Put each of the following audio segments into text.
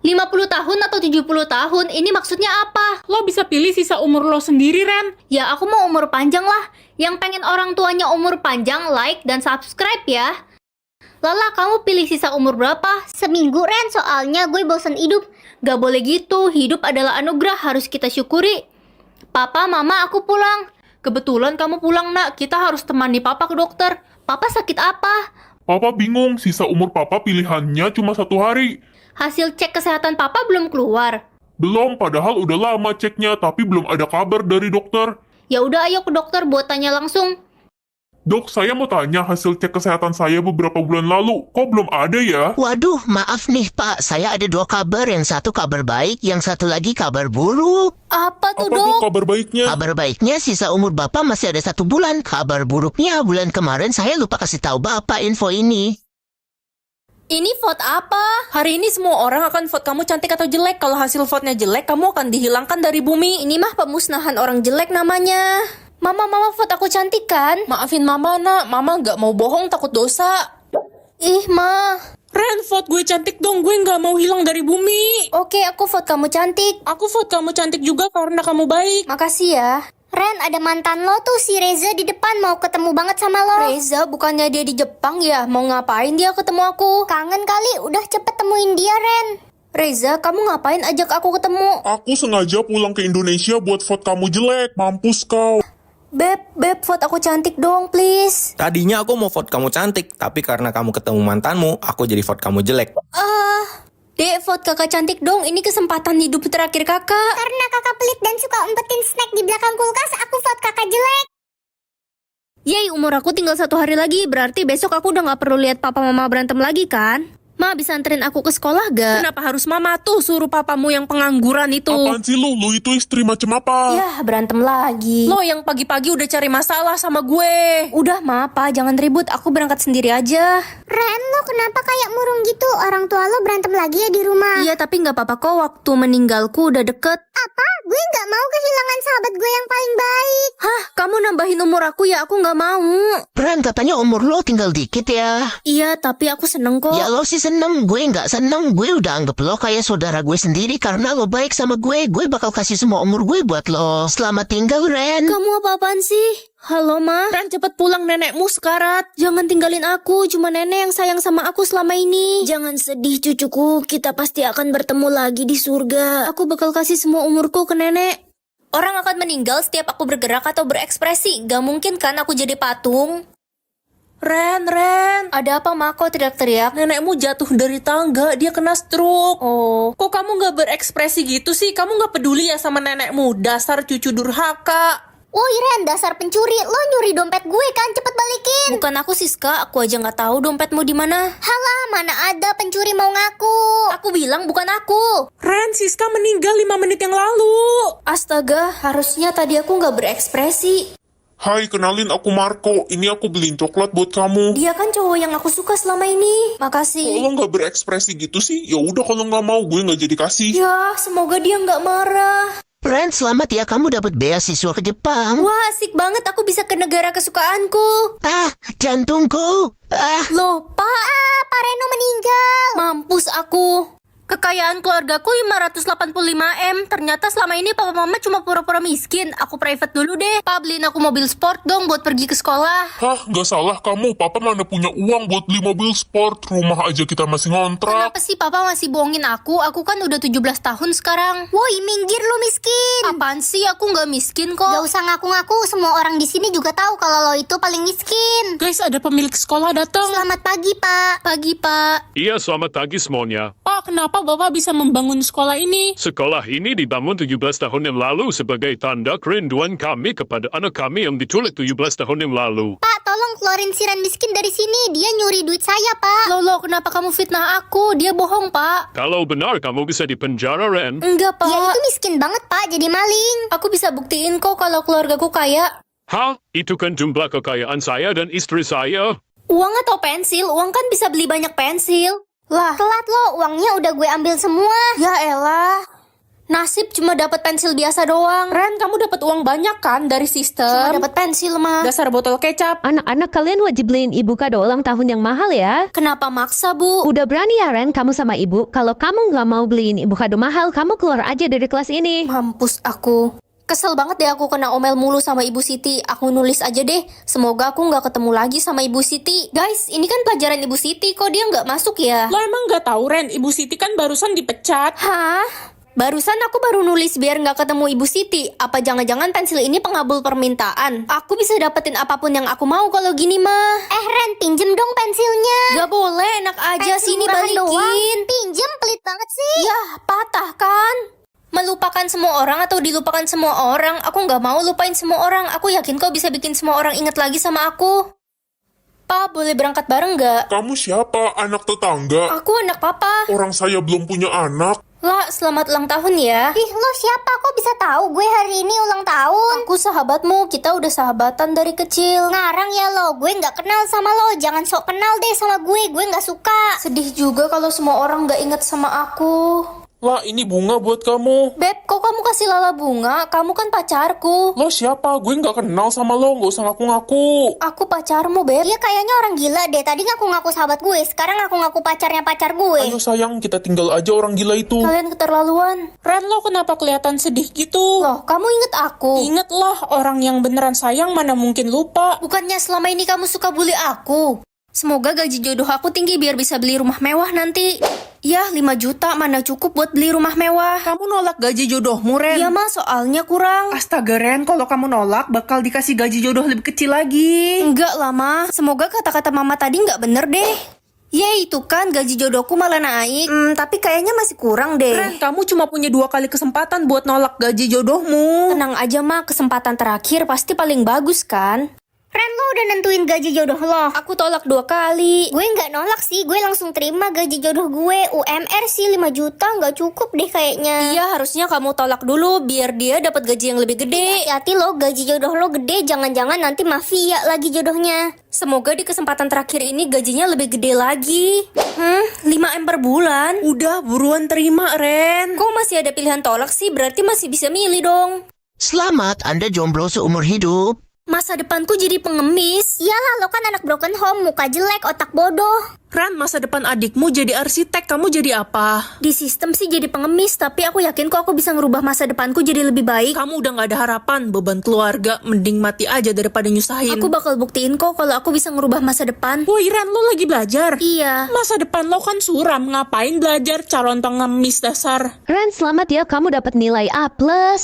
50 tahun atau 70 tahun? Ini maksudnya apa? Lo bisa pilih sisa umur lo sendiri, Ren. Ya aku mau umur panjang lah. Yang pengen orang tuanya umur panjang, like dan subscribe ya. Lala, kamu pilih sisa umur berapa? Seminggu, Ren, soalnya gue bosan hidup. Gak boleh gitu, hidup adalah anugerah, harus kita syukuri. Papa, mama, aku pulang. Kebetulan kamu pulang, nak. Kita harus temani papa ke dokter. Papa sakit apa? Papa bingung, sisa umur papa pilihannya cuma 1 hari. Hasil cek kesehatan papa belum keluar. Belum, padahal udah lama ceknya, tapi belum ada kabar dari dokter. Ya udah, ayo ke dokter buat tanya langsung. Dok, saya mau tanya hasil cek kesehatan saya beberapa bulan lalu. Kok belum ada ya? Waduh, maaf nih Pak, saya ada 2 kabar, yang satu kabar baik, yang satu lagi kabar buruk. Apa tuh, Apa Dok? tuh kabar baiknya? Kabar baiknya sisa umur Bapak masih ada 1 bulan, kabar buruknya bulan kemarin saya lupa kasih tahu Bapak info ini. Ini vote apa? Hari ini semua orang akan vote kamu cantik atau jelek. Kalau hasil vote-nya jelek, kamu akan dihilangkan dari bumi. Ini mah pemusnahan orang jelek namanya. Mama vote aku cantik kan? Maafin Mama, nak. Mama nggak mau bohong, takut dosa. Ih, Ma. Ren, vote gue cantik dong. Gue nggak mau hilang dari bumi. Oke, aku vote kamu cantik. Aku vote kamu cantik juga karena kamu baik. Makasih ya. Ren, ada mantan lo tuh, si Reza di depan mau ketemu banget sama lo. Reza, bukannya dia di Jepang ya? Mau ngapain dia ketemu aku? Kangen kali, udah cepet temuin dia, Ren. Reza, kamu ngapain ajak aku ketemu? Aku sengaja pulang ke Indonesia buat vote kamu jelek. Mampus kau. Beb, vote aku cantik dong, please. Tadinya aku mau vote kamu cantik, tapi karena kamu ketemu mantanmu, aku jadi vote kamu jelek. Dek, vote kakak cantik dong. Ini kesempatan hidup terakhir kakak. Karena kakak pelit dan suka umpetin snack di belakang kulkas, aku vote kakak jelek. Yeay, umur aku tinggal 1 hari lagi. Berarti besok aku udah gak perlu lihat papa mama berantem lagi kan? Ma, bisa anterin aku ke sekolah gak? Kenapa harus Mama tuh suruh papamu yang pengangguran itu? Apaan sih lu? Lu itu istri macam apa? Yah, berantem lagi. Lo yang pagi-pagi udah cari masalah sama gue. Udah, Ma, Pa, jangan ribut. Aku berangkat sendiri aja. Ren, lo kenapa kayak murung gitu? Orang tua lo berantem lagi ya di rumah. Iya, tapi gak apa-apa kok. Waktu meninggalku udah deket. Apa? Gue nggak mau kehilangan sahabat gue yang paling baik. Hah, kamu nambahin umur aku ya? Aku gak mau. Ren, katanya umur lo tinggal dikit ya. Iya, tapi aku seneng kok. Ya lo sih seneng, gue nggak seneng. Gue udah anggap lo kayak saudara gue sendiri karena lo baik sama gue. Gue bakal kasih semua umur gue buat lo. Selamat tinggal, Ren. Kamu apa-apaan sih? Halo, Ma. Ren, cepet pulang, nenekmu sekarat. Jangan tinggalin aku, cuma nenek yang sayang sama aku selama ini. Jangan sedih cucuku, kita pasti akan bertemu lagi di surga. Aku bakal kasih semua umurku ke nenek. Orang akan meninggal setiap aku bergerak atau berekspresi. Gak mungkin kan aku jadi patung? Ren. Ada apa, Ma? Kok teriak-teriak? Nenekmu jatuh dari tangga, dia kena stroke. Oh, Kok kamu gak berekspresi gitu sih? Kamu gak peduli ya sama nenekmu? Dasar cucu durhaka. Woi Ren, dasar pencuri. Lo nyuri dompet gue kan? Cepet balikin. bukan aku Siska. Aku aja nggak tahu dompetmu di mana. Halah, mana ada pencuri mau ngaku. Aku bilang bukan aku. Ren, Siska meninggal 5 menit yang lalu. Astaga, harusnya tadi aku nggak berekspresi. Hai, kenalin aku Marco. Ini aku beliin coklat buat kamu. Dia kan cowok yang aku suka selama ini. Kok Makasih. lo nggak berekspresi gitu sih? Ya udah kalau nggak mau, gue nggak jadi kasih. Ya, semoga dia nggak marah. Ren, selamat ya, kamu dapat beasiswa ke Jepang. Wah, asik banget aku bisa ke negara kesukaanku. Ah, jantungku. Loh, Pak, Pak Reno meninggal. mampus aku. Kekayaan keluargaku 585M. Ternyata selama ini papa mama cuma pura-pura miskin. Aku private dulu deh. Pak, beliin aku mobil sport dong buat pergi ke sekolah. Hah, nggak salah kamu. Papa mana punya uang buat beli mobil sport. Rumah aja kita masih ngontrak. Kenapa sih papa masih bohongin aku? Aku kan udah 17 tahun sekarang. Woi, minggir lu miskin. Apaan sih? Aku nggak miskin Gak kok. usah ngaku-ngaku, semua orang di sini juga tahu kalau lo itu paling miskin. Guys, ada pemilik sekolah datang. Selamat pagi, Pak. Pagi, Pak. Iya, selamat pagi semuanya. Pak, kenapa Bapak bisa membangun sekolah ini? Sekolah ini dibangun 17 tahun yang lalu sebagai tanda kerinduan kami kepada anak kami yang diculik 17 tahun yang lalu. Pak, tolong keluarin si Ren miskin dari sini. Dia nyuri duit saya, Pak. Lolo, kenapa kamu fitnah aku? Dia bohong, Pak. Kalau benar kamu bisa dipenjara, Ren. Enggak, Pak. Dia itu miskin banget, Pak. Jadi maling. Aku bisa buktiin kok kalau keluargaku kaya. Hah? Itu kan jumlah kekayaan saya dan istri saya. Uang atau pensil? Uang kan bisa beli banyak pensil. Lah, Telat lo, uangnya udah gue ambil semua. ya elah. Nasib cuma dapat pensil biasa doang. Ren, kamu dapat uang banyak kan dari Cuma sistem? dapat pensil mah. Dasar botol kecap. Anak-anak kalian wajib beliin ibu kado ulang tahun yang mahal ya. Kenapa maksa, Bu? Udah berani ya Ren kamu sama ibu. Kalau kamu nggak mau beliin ibu kado mahal, kamu keluar aja dari kelas ini. Mampus aku. Kesel banget deh aku kena omel mulu sama Ibu Siti. Aku nulis aja deh. Semoga aku nggak ketemu lagi sama Ibu Siti. Guys, ini kan pelajaran Ibu Siti. Kok dia nggak masuk ya? Lo emang nggak tahu Ren, Ibu Siti kan barusan dipecat. Hah? Barusan aku baru nulis biar nggak ketemu Ibu Siti. Apa jangan-jangan pensil ini pengabul permintaan? Aku bisa dapetin apapun yang aku mau kalau gini mah. Ren, pinjem dong pensilnya. Gak boleh, enak aja Pensil sini murahan balikin. doang. Pinjem, pelit banget sih. Yah, patah kan? Melupakan semua orang atau dilupakan semua orang? Aku nggak mau lupain semua orang. Aku yakin kau bisa bikin semua orang ingat lagi sama aku. Pa, boleh berangkat bareng nggak? Kamu siapa? Anak tetangga? Aku anak papa. Orang saya belum punya anak. Lah, selamat ulang tahun ya. Ih, lo siapa? Kok bisa tahu gue hari ini ulang tahun? Aku sahabatmu, kita udah sahabatan dari kecil. Ngarang ya lo, gue nggak kenal sama lo. Jangan sok kenal deh sama gue nggak suka. Sedih juga kalau semua orang nggak ingat sama aku. Lah, ini bunga buat kamu. Beb, kok kamu kasih Lala bunga? Kamu kan pacarku. Lo siapa? Gue nggak kenal sama lo, nggak usah ngaku-ngaku. Aku pacarmu, Beb. Dia kayaknya orang gila deh. Tadi ngaku-ngaku sahabat gue, sekarang ngaku-ngaku pacarnya pacar gue. Ayo sayang, kita tinggal aja orang gila itu. Kalian keterlaluan. Ren, lo kenapa kelihatan sedih gitu? Loh, kamu inget aku? Ingat lah, orang yang beneran sayang mana mungkin lupa. Bukannya selama ini kamu suka bully aku? Semoga gaji jodoh aku tinggi biar bisa beli rumah mewah nanti. Yah, 5 juta mana cukup buat beli rumah mewah. Kamu nolak gaji jodohmu, Ren? Iya mah, soalnya kurang. Astaga, Ren, kalau kamu nolak, bakal dikasih gaji jodoh lebih kecil lagi. Enggak lah, Ma. Semoga kata-kata Mama tadi nggak bener deh. Ya itu kan, gaji jodohku malah naik. Tapi kayaknya masih kurang deh. Ren, kamu cuma punya 2 kali kesempatan buat nolak gaji jodohmu. Tenang aja, Ma. Kesempatan terakhir pasti paling bagus kan? Ren, lo udah nentuin gaji jodoh lo. Aku tolak 2 kali. Gue nggak nolak sih, gue langsung terima gaji jodoh gue. UMR sih 5 juta nggak cukup deh kayaknya. Iya, harusnya kamu tolak dulu biar dia dapat gaji yang lebih gede. Hati-hati lo, gaji jodoh lo gede, jangan-jangan nanti mafia lagi jodohnya. Semoga di kesempatan terakhir ini gajinya lebih gede lagi. 5M per bulan. Udah, buruan terima, Ren. Kok masih ada pilihan tolak sih? Berarti masih bisa milih dong. Selamat, Anda jomblo seumur hidup. Masa depanku jadi pengemis. Iyalah, lo kan anak broken home, muka jelek, otak bodoh. Ren, masa depan adikmu jadi arsitek, kamu jadi apa? Di sistem sih jadi pengemis, tapi aku yakin kok aku bisa ngerubah masa depanku jadi lebih baik. Kamu udah gak ada harapan, beban keluarga, mending mati aja daripada nyusahin. Aku bakal buktiin kok kalau aku bisa ngerubah masa depan. Woi Ren, lo lagi belajar? Iya. Masa depan lo kan suram, ngapain belajar calon pengemis dasar? Ren, selamat ya kamu dapat nilai A+.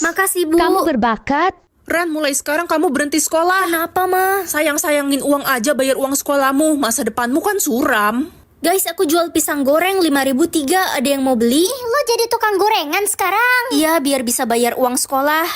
Makasih, Bu. Kamu berbakat. Ren, mulai sekarang kamu berhenti sekolah. Kenapa, Ma? Sayang-sayangin uang aja bayar uang sekolahmu, masa depanmu kan suram. Guys, aku jual pisang goreng 5.003. Ada yang mau beli? Lo jadi tukang gorengan sekarang. Iya, biar bisa bayar uang sekolah.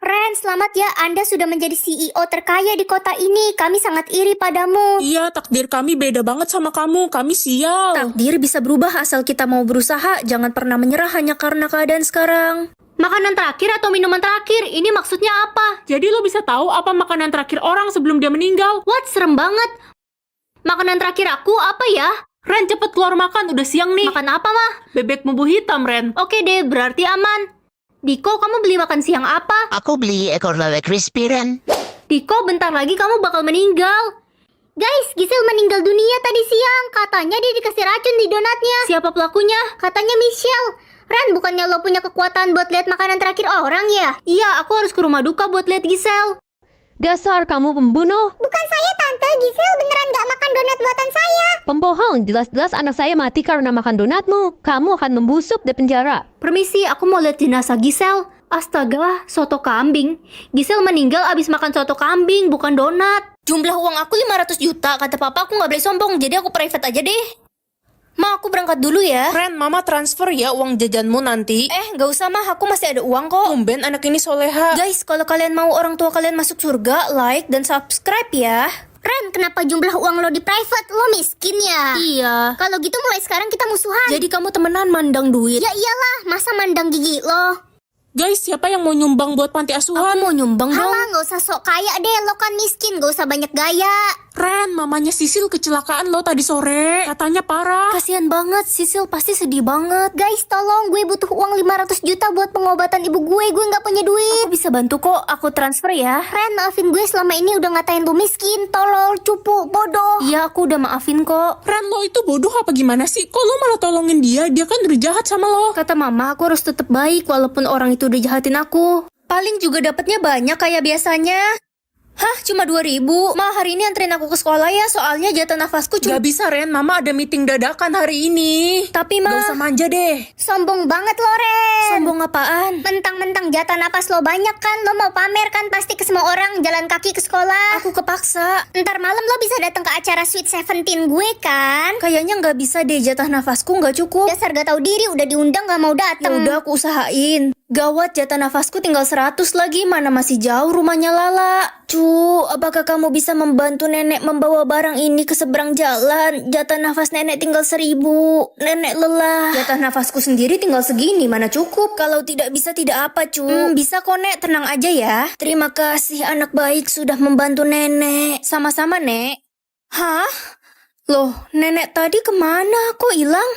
Ren, selamat ya, Anda sudah menjadi CEO terkaya di kota ini. Kami sangat iri padamu. Iya, takdir kami beda banget sama kamu, kami sial. Takdir bisa berubah asal kita mau berusaha. Jangan pernah menyerah hanya karena keadaan sekarang. Makanan terakhir atau minuman terakhir? Ini maksudnya apa? Jadi lo bisa tahu apa makanan terakhir orang sebelum dia meninggal? What? Serem banget. Makanan terakhir aku apa ya? Ren, cepet keluar makan, udah siang nih. Makan apa, Mah? Bebek bumbu hitam, Ren. Oke deh, berarti aman. Diko, kamu beli makan siang apa? Aku beli ekor lele crispy, Ren. Diko, bentar lagi kamu bakal meninggal. Guys, Gisel meninggal dunia tadi siang. Katanya dia dikasih racun di donatnya. Siapa pelakunya? Katanya Michelle. Ren, bukannya lo punya kekuatan buat lihat makanan terakhir orang ya? Iya, aku harus ke rumah duka buat lihat Gisel. Dasar kamu pembunuh. Bukan saya, Tante. Gisel beneran gak makan donat buatan saya. Pembohong, jelas-jelas anak saya mati karena makan donatmu. Kamu akan membusuk di penjara. Permisi, aku mau lihat jenazah Gisel. Astaga, soto kambing. Gisel meninggal abis makan soto kambing, bukan donat. Jumlah uang aku 500 juta. Kata papa aku gak boleh sombong, jadi aku private aja deh. Ma, aku berangkat dulu ya. Ren, mama transfer ya uang jajanmu nanti. Gak usah, Ma. Aku masih ada uang kok. Tumben anak ini soleha. Guys, kalau kalian mau orang tua kalian masuk surga, like dan subscribe ya. Ren, kenapa jumlah uang lo di private? Lo miskin ya? Iya. Kalau gitu mulai sekarang kita musuhan. Jadi kamu temenan mandang duit. Ya iyalah, masa mandang gigi lo? Guys, siapa yang mau nyumbang buat panti Aku asuhan? mau nyumbang dong. Halah, nggak usah sok kaya deh, lo kan miskin, gak usah banyak gaya. Ren, mamanya Sisil kecelakaan lo tadi sore. Katanya parah. Kasian banget, Sisil pasti sedih banget. Guys, tolong, gue butuh uang 500 juta buat pengobatan ibu gue nggak punya duit. Aku bisa bantu kok, aku transfer ya. Ren, maafin gue selama ini udah ngatain lu miskin, tolol, cupu, bodoh. Iya, aku udah maafin kok. Ren, lo itu bodoh apa gimana sih? Kok lo malah tolongin dia? Dia kan udah jahat sama lo. Kata mama, aku harus tetap baik walaupun orang itu udah jahatin aku. Paling juga dapatnya banyak kayak biasanya. Hah, cuma 2.000? Ma, hari ini anterin aku ke sekolah ya, soalnya jatah nafasku cuma... Gak bisa, Ren. Mama ada meeting dadakan hari ini. Tapi Ma... Gak usah manja deh. Sombong banget lo, Ren. Sombong apaan? Mentang-mentang jatah napas lo banyak kan, lo mau pamer kan pasti ke semua orang jalan kaki ke sekolah. Aku kepaksa. Ntar malam lo bisa datang ke acara Sweet 17 gue kan? Kayaknya nggak bisa deh, jatah nafasku nggak cukup. Dasar gak tahu diri, udah diundang gak mau Ya datang. udah aku usahain. Gawat, jatah nafasku tinggal 100 lagi, mana masih jauh rumahnya Lala. Cu, apakah kamu bisa membantu nenek membawa barang ini ke seberang jalan? Jatah nafas nenek tinggal 1.000. Nenek lelah. Jatah nafasku sendiri tinggal segini, mana cukup? Kalau tidak bisa tidak apa, Cu. Bisa kok, Nek, tenang aja ya. Terima kasih anak baik sudah membantu nenek. Sama-sama, Nek. Hah? Loh, nenek tadi kemana? Kok hilang?